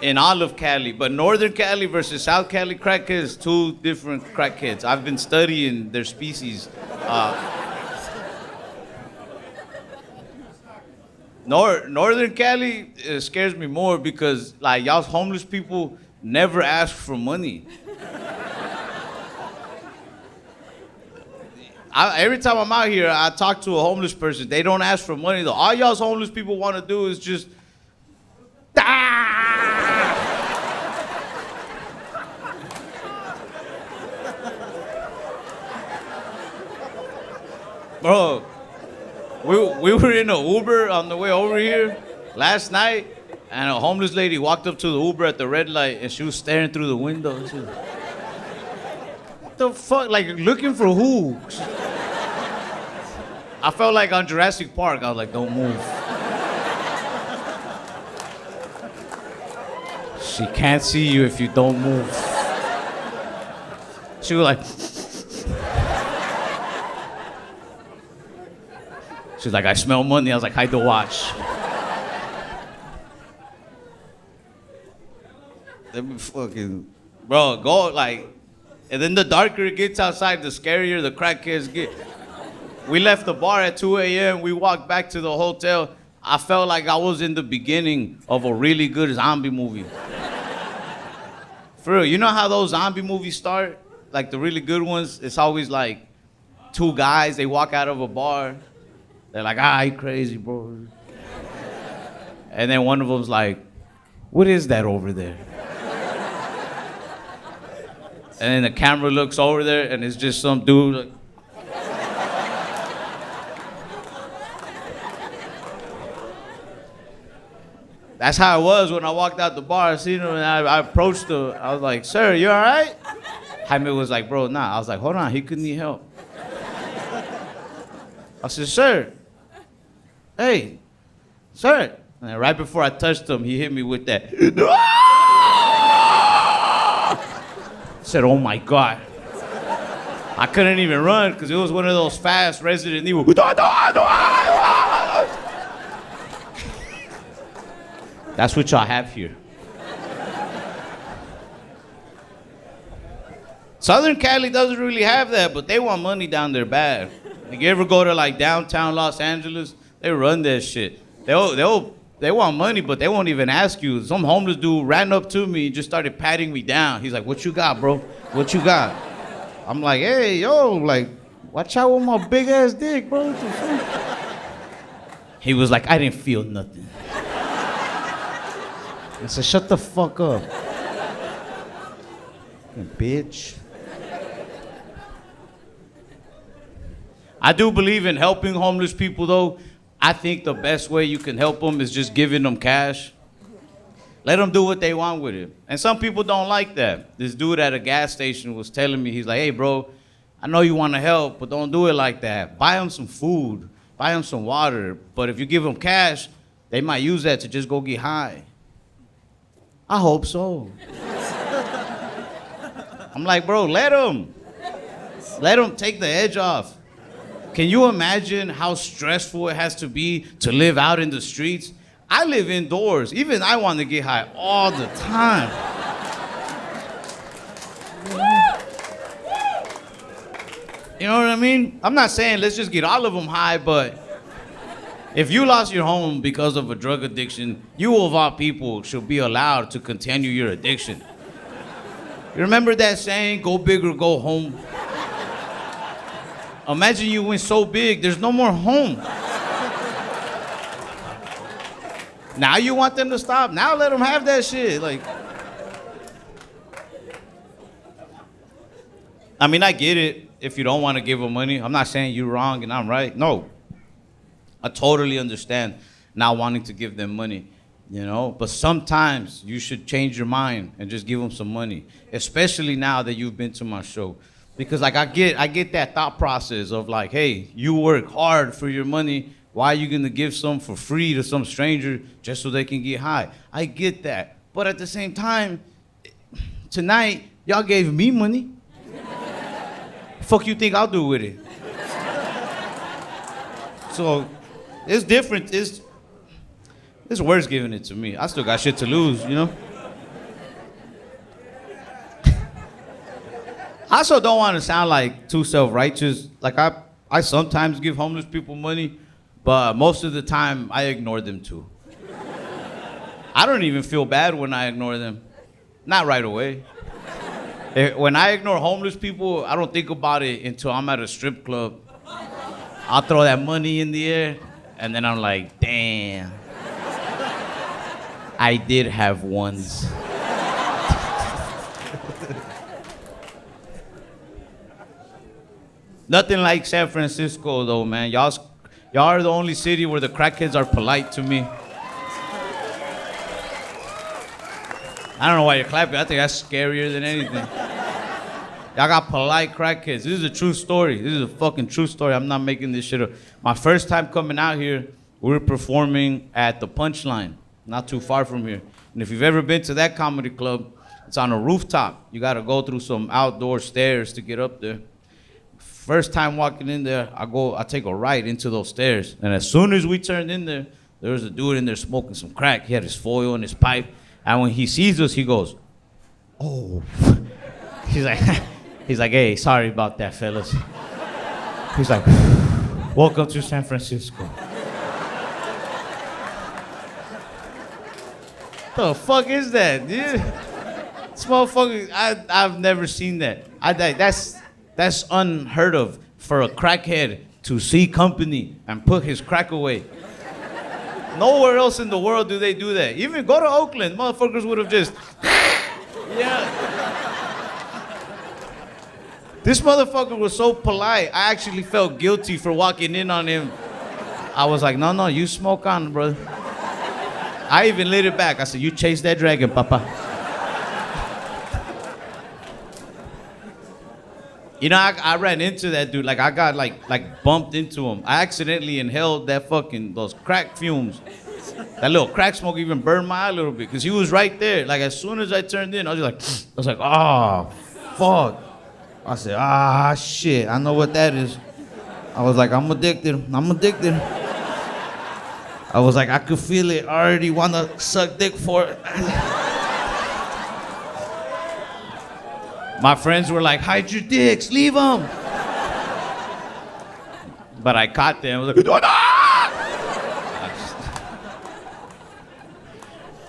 in all of Cali, but Northern Cali versus South Cali crackheads, two different crackheads. I've been studying their species. Northern Cali scares me more because like y'all's homeless people never ask for money. Every time I'm out here, I talk to a homeless person. They don't ask for money though. All y'all's homeless people want to do is just. Bro, we were in an Uber on the way over here last night, and a homeless lady walked up to the Uber at the red light, and she was staring through the window. She was, what the fuck? Like, looking for who? I felt like on Jurassic Park. I was like, don't move. She can't see you if you don't move. She was like... She's like, I smell money. I was like, hide the watch. Let me fucking... Bro, go like... And then the darker it gets outside, the scarier the crackheads get. We left the bar at 2 a.m. We walked back to the hotel. I felt like I was in the beginning of a really good zombie movie. For real, you know how those zombie movies start? Like the really good ones, it's always like two guys, they walk out of a bar. They're like, you crazy, bro. And then one of them's like, what is that over there? And then the camera looks over there and it's just some dude like, that's how it was when I walked out the bar. I seen him and I approached him. I was like, sir, you all right? Jaime was like, bro, nah. I was like, hold on, he could need help. I said, sir. Hey, sir. And then right before I touched him, he hit me with that. I said, oh my God. I couldn't even run because it was one of those fast Resident Evil. That's what y'all have here. Southern Cali doesn't really have that, but they want money down there bad. Like you ever go to like downtown Los Angeles, they run that shit. They want money, but they won't even ask you. Some homeless dude ran up to me and just started patting me down. He's like, what you got, bro? What you got? I'm like, hey, yo, like, watch out with my big ass dick, bro. What the fuck? He was like, I didn't feel nothing. I said, shut the fuck up. Bitch. I do believe in helping homeless people, though. I think the best way you can help them is just giving them cash. Let them do what they want with it. And some people don't like that. This dude at a gas station was telling me, he's like, hey, bro, I know you want to help, but don't do it like that. Buy them some food. Buy them some water. But if you give them cash, they might use that to just go get high. I hope so. I'm like, bro, let them. Let them take the edge off. Can you imagine how stressful it has to be to live out in the streets? I live indoors. Even I want to get high all the time. You know what I mean? I'm not saying let's just get all of them high, but if you lost your home because of a drug addiction, you of all people should be allowed to continue your addiction. You remember that saying, go big or go home? Imagine you went so big, there's no more home. Now you want them to stop? Now let them have that shit. Like, I mean, I get it if you don't want to give them money. I'm not saying you're wrong and I'm right. No. I totally understand not wanting to give them money, you know? But sometimes you should change your mind and just give them some money, especially now that you've been to my show. Because like I get that thought process of like, hey, you work hard for your money. Why are you gonna give some for free to some stranger just so they can get high? I get that. But at the same time, tonight, y'all gave me money. Fuck you think I'll do with it? So it's different. It's worse giving it to me. I still got shit to lose, you know? I also don't want to sound like too self-righteous. Like I sometimes give homeless people money, but most of the time I ignore them too. I don't even feel bad when I ignore them. Not right away. When I ignore homeless people, I don't think about it until I'm at a strip club. I'll throw that money in the air, and then I'm like, damn. I did have ones. Nothing like San Francisco, though, man. Y'all are the only city where the crackheads are polite to me. I don't know why you're clapping. I think that's scarier than anything. Y'all got polite crackheads. This is a true story. This is a fucking true story. I'm not making this shit up. My first time coming out here, we were performing at the Punchline, not too far from here. And if you've ever been to that comedy club, it's on a rooftop. You gotta go through some outdoor stairs to get up there. First time walking in there, I take a right into those stairs. And as soon as we turned in there was a dude in there smoking some crack. He had his foil and his pipe. And when he sees us, he goes, oh. He's like, hey, sorry about that, fellas. He's like, welcome to San Francisco. The fuck is that, dude? This motherfucker, I've never seen that. That's unheard of for a crackhead to see company and put his crack away. Nowhere else in the world do they do that. Even go to Oakland, motherfuckers would have just, yeah. This motherfucker was so polite, I actually felt guilty for walking in on him. I was like, no, you smoke on, brother. I even lit it back. I said, you chase that dragon, papa. You know, I ran into that dude. Like, I got, like bumped into him. I accidentally inhaled those crack fumes. That little crack smoke even burned my eye a little bit, because he was right there. Like, as soon as I turned in, I was like, oh, fuck. I said, shit, I know what that is. I was like, I'm addicted. I was like, I could feel it. I already want to suck dick for it. My friends were like, hide your dicks, leave them. But I caught them. I was like,